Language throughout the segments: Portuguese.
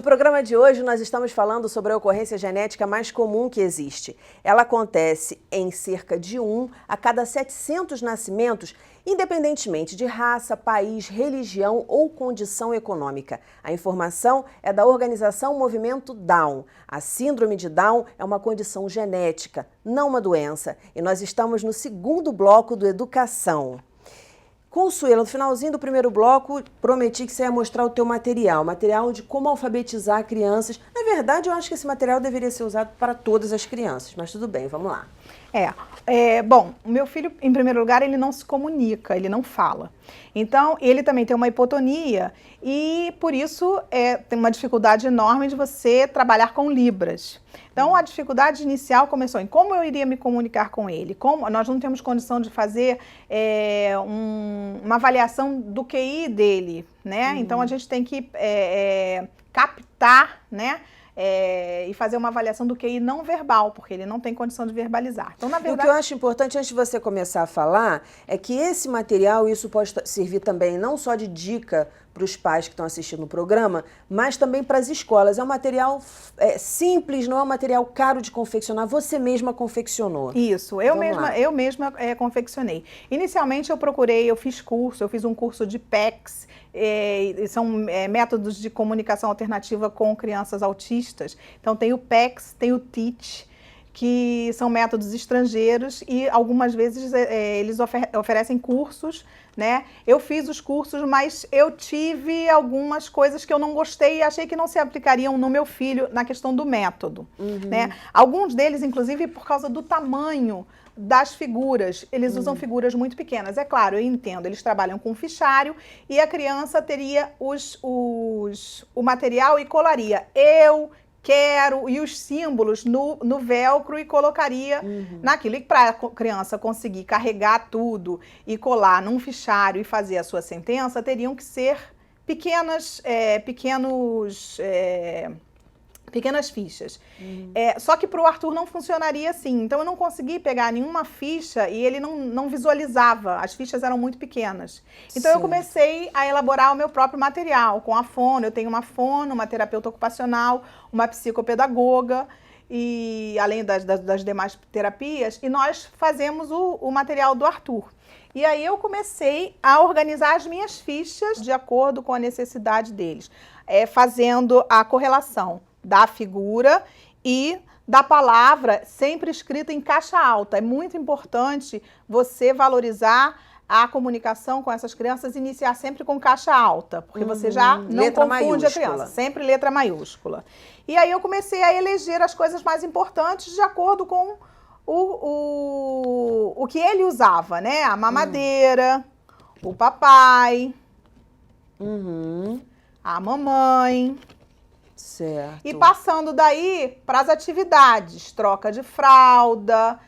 No programa de hoje, nós estamos falando sobre a ocorrência genética mais comum que existe. Ela acontece em cerca de 1 a cada 700 nascimentos, independentemente de raça, país, religião ou condição econômica. A informação é da organização Movimento Down. A síndrome de Down é uma condição genética, não uma doença. E nós estamos no segundo bloco do Educação. Consuelo, no finalzinho do primeiro bloco, prometi que você ia mostrar o teu material de como alfabetizar crianças. Na verdade, eu acho que esse material deveria ser usado para todas as crianças, mas tudo bem, vamos lá. Bom, o meu filho, em primeiro lugar, ele não se comunica, ele não fala. Então, ele também tem uma hipotonia e, por isso, tem uma dificuldade enorme de você trabalhar com libras. Então, a dificuldade inicial começou em como eu iria me comunicar com ele. Nós não temos condição de fazer uma avaliação do QI dele, né? Então, a gente tem que captar, né? E fazer uma avaliação do QI não verbal, porque ele não tem condição de verbalizar. Então, na verdade... O que eu acho importante, antes de você começar a falar, é que esse material, isso pode servir também não só de dica para os pais que estão assistindo o programa, mas também para as escolas. É um material simples, não é um material caro de confeccionar. Você mesma confeccionou. Isso, eu mesma confeccionei. Inicialmente eu fiz um curso de PECs, são métodos de comunicação alternativa com crianças autistas. Então tem o PECs, tem o TEACH, que são métodos estrangeiros e algumas vezes eles oferecem cursos, né? Eu fiz os cursos, mas eu tive algumas coisas que eu não gostei e achei que não se aplicariam no meu filho na questão do método, né? Alguns deles, inclusive, por causa do tamanho das figuras, eles usam figuras muito pequenas. É claro, eu entendo, eles trabalham com fichário e a criança teria o material e colaria quero e os símbolos no velcro e colocaria naquilo. E para a criança conseguir carregar tudo e colar num fichário e fazer a sua sentença, teriam que ser pequenas fichas. Só que para o Arthur não funcionaria assim. Então eu não consegui pegar nenhuma ficha e ele não visualizava. As fichas eram muito pequenas. Então eu comecei a elaborar o meu próprio material com a fono. Eu tenho uma fono, uma terapeuta ocupacional, uma psicopedagoga, e além das demais terapias, e nós fazemos o material do Arthur. E aí eu comecei a organizar as minhas fichas de acordo com a necessidade deles, fazendo a correlação da figura e da palavra sempre escrita em caixa alta. É muito importante você valorizar a comunicação com essas crianças, iniciar sempre com caixa alta, porque você já não confunde a criança, sempre letra maiúscula. E aí eu comecei a eleger as coisas mais importantes de acordo com o que ele usava, né? A mamadeira, o papai, a mamãe. Certo. E passando daí para as atividades, troca de fralda,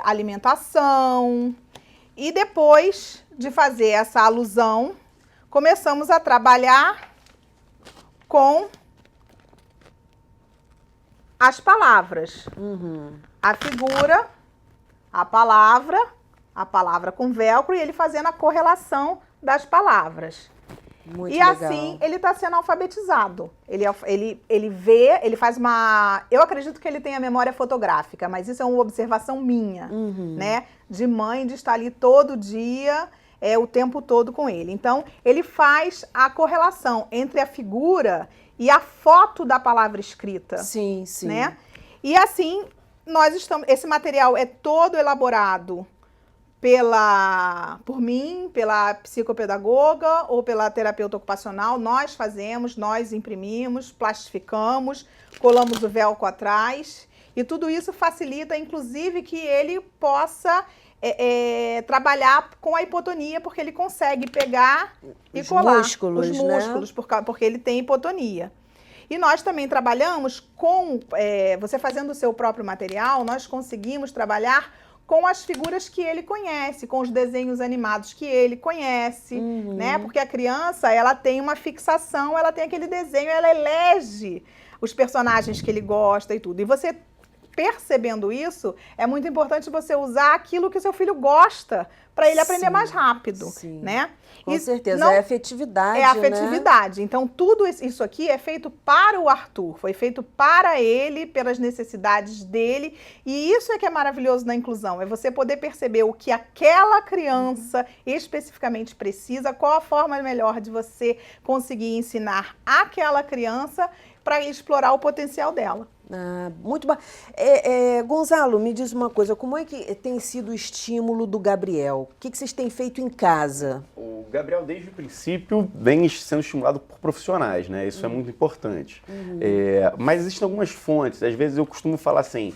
alimentação. E depois de fazer essa alusão, começamos a trabalhar com as palavras. A figura, a palavra com velcro e ele fazendo a correlação das palavras. Muito e legal. Assim ele está sendo alfabetizado. Ele vê, ele faz uma... Eu acredito que ele tem a memória fotográfica, mas isso é uma observação minha, né? De mãe, de estar ali todo dia, o tempo todo com ele. Então, ele faz a correlação entre a figura e a foto da palavra escrita. Sim, sim. Né? E assim, esse material é todo elaborado por mim, pela psicopedagoga ou pela terapeuta ocupacional. Nós fazemos, nós imprimimos, plastificamos, colamos o velcro atrás e tudo isso facilita, inclusive, que ele possa trabalhar com a hipotonia, porque ele consegue pegar e colar os músculos, né? Porque ele tem hipotonia. E nós também trabalhamos com, você fazendo o seu próprio material, nós conseguimos trabalhar com as figuras que ele conhece, com os desenhos animados que ele conhece, né? Porque a criança, ela tem uma fixação, ela tem aquele desenho, ela elege os personagens que ele gosta e tudo. E você percebendo isso, é muito importante você usar aquilo que o seu filho gosta para ele aprender mais rápido, né? Com certeza, é a afetividade, é a afetividade. Né? Então, tudo isso aqui é feito para o Arthur, foi feito para ele, pelas necessidades dele, e isso é que é maravilhoso na inclusão, é você poder perceber o que aquela criança especificamente precisa, qual a forma melhor de você conseguir ensinar aquela criança para explorar o potencial dela. Muito bom. Gonzalo, me diz uma coisa, como é que tem sido o estímulo do Gabriel? O que vocês têm feito em casa? O Gabriel, desde o princípio, vem sendo estimulado por profissionais, né? Isso é muito importante. Mas existem algumas fontes. Às vezes eu costumo falar assim,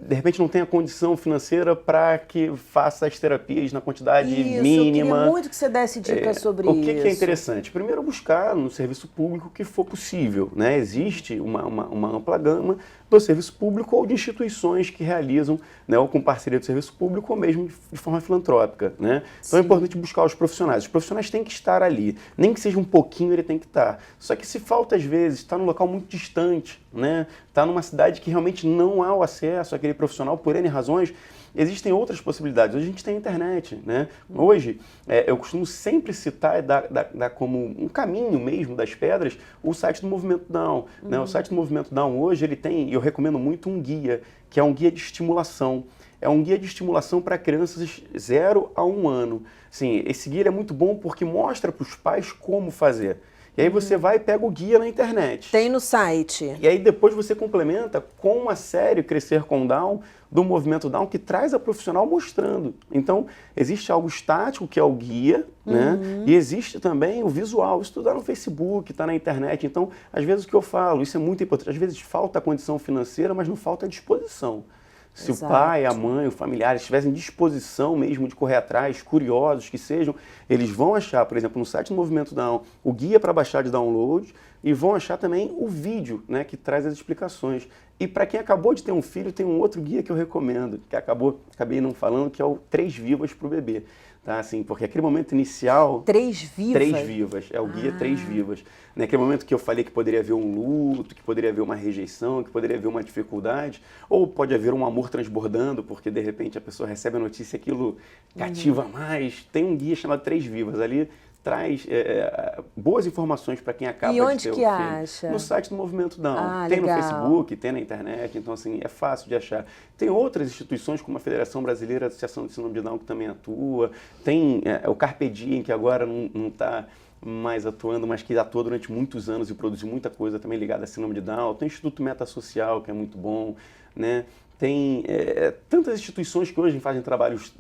de repente não tem a condição financeira para que faça as terapias na quantidade mínima. Eu queria muito que você desse dicas sobre isso. O que é interessante? Primeiro, buscar no serviço público o que for possível, né? Existe uma ampla gama do serviço público ou de instituições que realizam, né, ou com parceria do serviço público ou mesmo de forma filantrópica, né? Então é importante buscar os profissionais. Os profissionais têm que estar ali, nem que seja um pouquinho ele tem que estar. Só que se falta às vezes, está num local muito distante, né? Está numa cidade que realmente não há o acesso àquele profissional por N razões, existem outras possibilidades. Hoje a gente tem a internet, né? Hoje, eu costumo sempre citar e dar como um caminho mesmo das pedras o site do Movimento Down. Né? O site do Movimento Down hoje, ele tem, e eu recomendo muito, um guia, que é um guia de estimulação. É um guia de estimulação para crianças 0 a 1 ano. Assim, esse guia é muito bom porque mostra para os pais como fazer. E aí você vai e pega o guia na internet. Tem no site. E aí depois você complementa com a série Crescer com Down, do Movimento Down, que traz a profissional mostrando. Então, existe algo estático, que é o guia, né? E existe também o visual. Isso tudo está no Facebook, está na internet. Então, às vezes o que eu falo, isso é muito importante. Às vezes falta a condição financeira, mas não falta a disposição. Se o pai, a mãe, os familiares tivessem disposição mesmo de correr atrás, curiosos que sejam, eles vão achar, por exemplo, no site do Movimento Down, o guia para baixar de download e vão achar também o vídeo, né, que traz as explicações. E para quem acabou de ter um filho, tem um outro guia que eu recomendo, que acabei não falando, que é o 3 Vivas para o bebê. Tá, assim, porque aquele momento inicial... 3 Vivas? 3 Vivas, é o guia 3 Vivas. Naquele momento que eu falei que poderia haver um luto, que poderia haver uma rejeição, que poderia haver uma dificuldade, ou pode haver um amor transbordando, porque de repente a pessoa recebe a notícia e aquilo cativa mais. Tem um guia chamado 3 Vivas, ali traz boas informações para quem acaba de ter o filho. E onde que acha? No site do Movimento Down. Tem legal. no Facebook, tem na internet, então assim, é fácil de achar. Tem outras instituições, como a Federação Brasileira de Associação de Síndrome de Down, que também atua. Tem o Carpe Diem, que agora não está mais atuando, mas que atua durante muitos anos e produziu muita coisa também ligada à síndrome de Down. Tem o Instituto Metasocial, que é muito bom, né? Tem tantas instituições que hoje fazem trabalhos,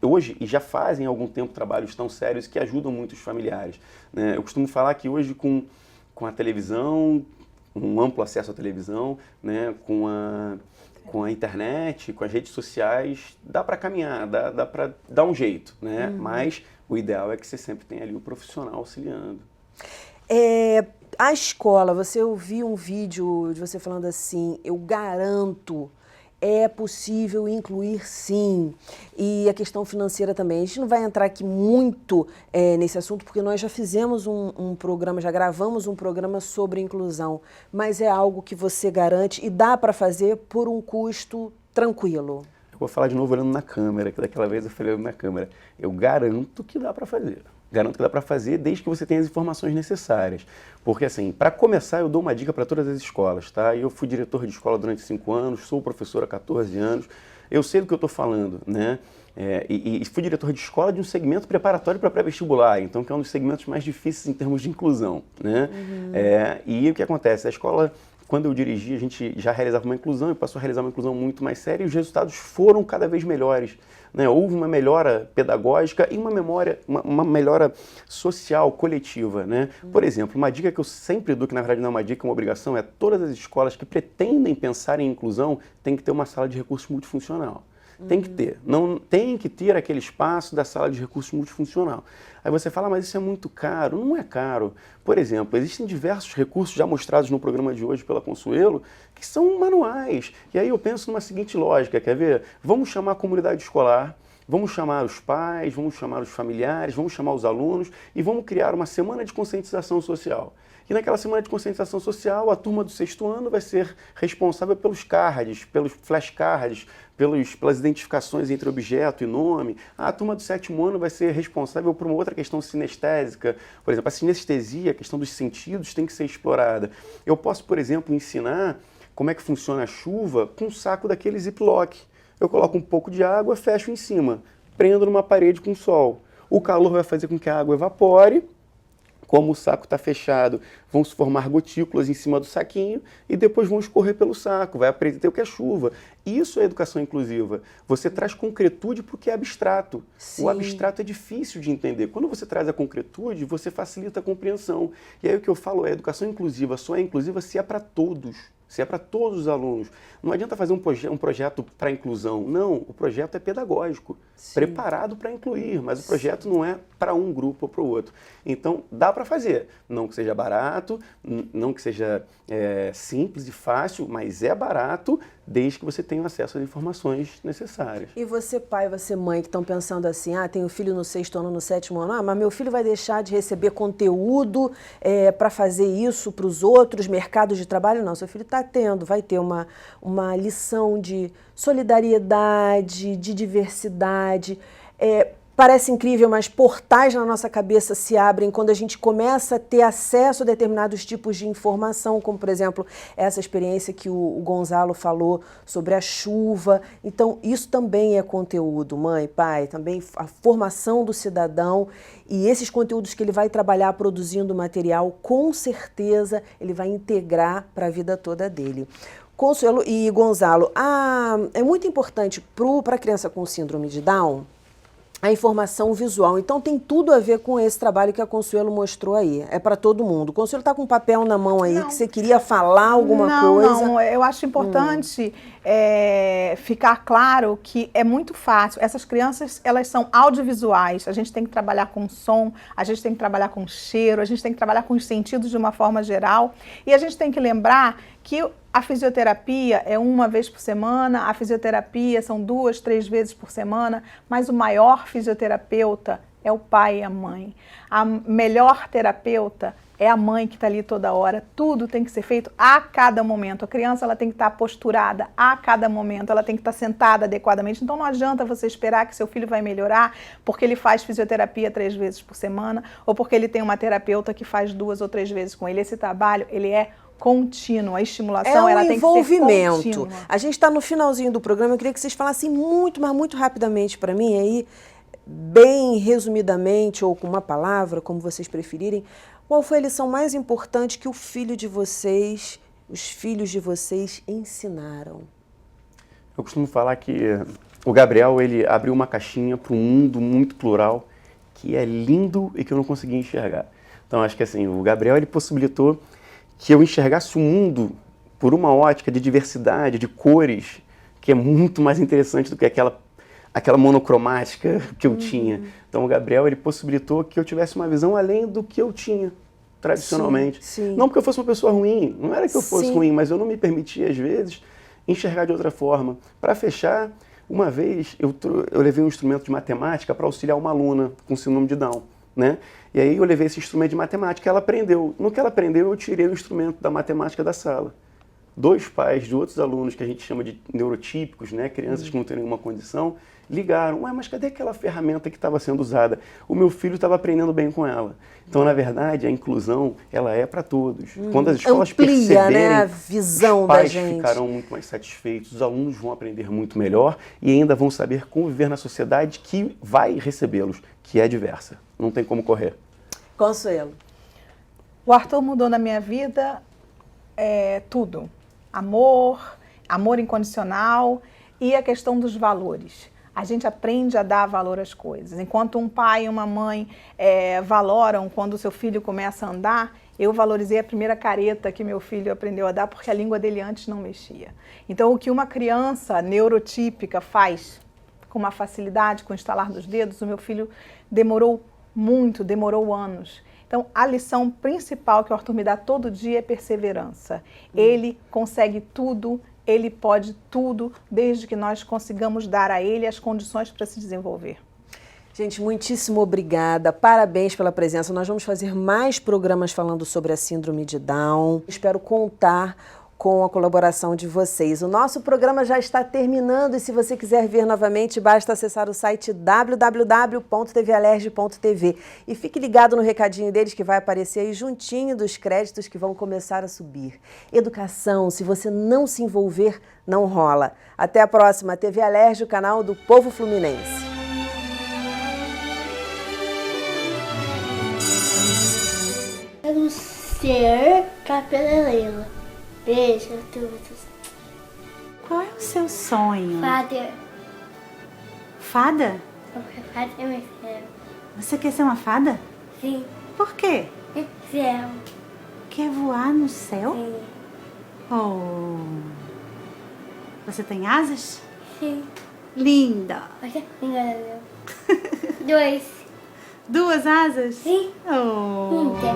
hoje e já fazem há algum tempo trabalhos tão sérios que ajudam muito os familiares. Né? Eu costumo falar que hoje com a televisão, um amplo acesso à televisão, né? com a internet, com as redes sociais, dá para caminhar, dá para dar um jeito, né? Mas o ideal é que você sempre tenha ali o profissional auxiliando. A escola, você ouviu um vídeo de você falando assim, eu garanto, é possível incluir sim, e a questão financeira também. A gente não vai entrar aqui muito nesse assunto, porque nós já fizemos um programa, já gravamos um programa sobre inclusão, mas é algo que você garante e dá para fazer por um custo tranquilo. Eu vou falar de novo olhando na câmera, que daquela vez eu falei olhando na câmera. Eu garanto que dá para fazer. Garanto que dá para fazer desde que você tenha as informações necessárias. Porque, assim, para começar, eu dou uma dica para todas as escolas, tá? Eu fui diretor de escola durante 5 anos, sou professor há 14 anos, eu sei do que eu estou falando, né? E fui diretor de escola de um segmento preparatório para pré-vestibular, então que é um dos segmentos mais difíceis em termos de inclusão, né? E o que acontece? A escola, quando eu dirigi, a gente já realizava uma inclusão e passou a realizar uma inclusão muito mais séria e os resultados foram cada vez melhores. Né? Houve uma melhora pedagógica e uma melhora social, coletiva. Né? Por exemplo, uma dica que eu sempre dou, que na verdade não é uma dica, é uma obrigação, é todas as escolas que pretendem pensar em inclusão têm que ter uma sala de recursos multifuncional. Tem que ter. Não, tem que ter aquele espaço da sala de recursos multifuncional. Aí você fala, mas isso é muito caro. Não é caro. Por exemplo, existem diversos recursos já mostrados no programa de hoje pela Consuelo que são manuais. E aí eu penso numa seguinte lógica, quer ver? Vamos chamar a comunidade escolar, vamos chamar os pais, vamos chamar os familiares, vamos chamar os alunos e vamos criar uma semana de conscientização social. E E naquela semana de conscientização social, a turma do 6º ano vai ser responsável pelos cards, pelos flashcards, pelas identificações entre objeto e nome. A turma do 7º ano vai ser responsável por uma outra questão sinestésica. Por exemplo, a sinestesia, a questão dos sentidos tem que ser explorada. Eu posso, por exemplo, ensinar como é que funciona a chuva com um saco daquele ziplock. Eu coloco um pouco de água, fecho em cima, prendo numa parede com sol. O calor vai fazer com que a água evapore. Como o saco está fechado, vão se formar gotículas em cima do saquinho e depois vão escorrer pelo saco, vai aprender o que é chuva. Isso é educação inclusiva. Você traz concretude para o que é abstrato. Sim. O abstrato é difícil de entender. Quando você traz a concretude, você facilita a compreensão. E aí o que eu falo é, educação inclusiva só é inclusiva se é para todos. Se é para todos os alunos. Não adianta fazer um projeto para inclusão. Não, o projeto é pedagógico, Sim. preparado para incluir, mas o projeto não é para um grupo ou para o outro. Então, dá para fazer. Não que seja barato, não que seja simples e fácil, mas é barato desde que você tenha acesso às informações necessárias. E você, pai, você, mãe, que estão pensando assim, tenho filho no 6º ano, no 7º ano, mas meu filho vai deixar de receber conteúdo para fazer isso para os outros, mercados de trabalho? Não, seu filho vai ter uma lição de solidariedade, de diversidade. Parece incrível, mas portais na nossa cabeça se abrem quando a gente começa a ter acesso a determinados tipos de informação, como, por exemplo, essa experiência que o Gonzalo falou sobre a chuva. Então, isso também é conteúdo, mãe, pai, também a formação do cidadão e esses conteúdos que ele vai trabalhar produzindo material, com certeza ele vai integrar para a vida toda dele. Consuelo e Gonzalo, é muito importante para a criança com síndrome de Down a informação visual. Então tem tudo a ver com esse trabalho que a Consuelo mostrou aí. É para todo mundo. O Consuelo está com um papel na mão aí, que você queria falar alguma coisa. Não, eu acho importante ficar claro que é muito fácil. Essas crianças, elas são audiovisuais. A gente tem que trabalhar com som, a gente tem que trabalhar com cheiro, a gente tem que trabalhar com os sentidos de uma forma geral. E a gente tem que lembrar que a fisioterapia é uma vez por semana, a fisioterapia são 2, 3 vezes por semana, mas o maior fisioterapeuta é o pai e a mãe. A melhor terapeuta é a mãe que está ali toda hora. Tudo tem que ser feito a cada momento. A criança ela tem que estar posturada a cada momento, ela tem que estar sentada adequadamente. Então não adianta você esperar que seu filho vai melhorar porque ele faz fisioterapia 3 vezes por semana ou porque ele tem uma terapeuta que faz 2 ou 3 vezes com ele. Esse trabalho, ele é contínuo, a estimulação ela tem que ser contínua. A gente está no finalzinho do programa, eu queria que vocês falassem muito, mas muito rapidamente para mim, aí, bem resumidamente, ou com uma palavra, como vocês preferirem, qual foi a lição mais importante que o filho de vocês, os filhos de vocês ensinaram? Eu costumo falar que o Gabriel, ele abriu uma caixinha para um mundo muito plural, que é lindo e que eu não conseguia enxergar. Então, acho que assim, o Gabriel, ele possibilitou que eu enxergasse o mundo por uma ótica de diversidade, de cores, que é muito mais interessante do que aquela monocromática que eu tinha. Então o Gabriel, ele possibilitou que eu tivesse uma visão além do que eu tinha tradicionalmente. Sim. Não porque eu fosse uma pessoa ruim, não era que eu fosse Sim. ruim, mas eu não me permitia, às vezes, enxergar de outra forma. Para fechar, uma vez eu levei um instrumento de matemática para auxiliar uma aluna com síndrome de Down, né? E aí eu levei esse instrumento de matemática, ela aprendeu. No que ela aprendeu, eu tirei o instrumento da matemática da sala. 2 pais de outros alunos que a gente chama de neurotípicos, né, crianças que não têm nenhuma condição, ligaram. Mas cadê aquela ferramenta que estava sendo usada? O meu filho estava aprendendo bem com ela. Então, na verdade, a inclusão, ela é para todos. Quando as escolas perceberem, né, a visão os pais da gente. ficarão muito mais satisfeitos, os alunos vão aprender muito melhor e ainda vão saber conviver na sociedade que vai recebê-los, que é diversa. Não tem como correr. Consuelo. O Arthur mudou na minha vida tudo. Amor incondicional e a questão dos valores. A gente aprende a dar valor às coisas. Enquanto um pai e uma mãe valoram quando o seu filho começa a andar, eu valorizei a primeira careta que meu filho aprendeu a dar porque a língua dele antes não mexia. Então, o que uma criança neurotípica faz com uma facilidade, com o estalar dos dedos, o meu filho demorou anos. Então, a lição principal que o Arthur me dá todo dia é perseverança. Ele consegue tudo, ele pode tudo, desde que nós consigamos dar a ele as condições para se desenvolver. Gente, muitíssimo obrigada. Parabéns pela presença. Nós vamos fazer mais programas falando sobre a síndrome de Down. Espero contar com a colaboração de vocês. O nosso programa já está terminando e se você quiser ver novamente, basta acessar o site www.tvalerj.tv e fique ligado no recadinho deles que vai aparecer aí juntinho dos créditos que vão começar a subir. Educação, se você não se envolver, não rola. Até a próxima. TV Alerj, o canal do povo fluminense. Quero ser cabeleireira. Beijo a todos. Qual é o seu sonho? Father. Fada? Porque fada é meu céu. Você quer ser uma fada? Sim. Por quê? É céu. Quer voar no céu? Sim. Oh. Você tem asas? Sim. Linda! Você engana. 2. 2 asas? Sim. Oh. Muita.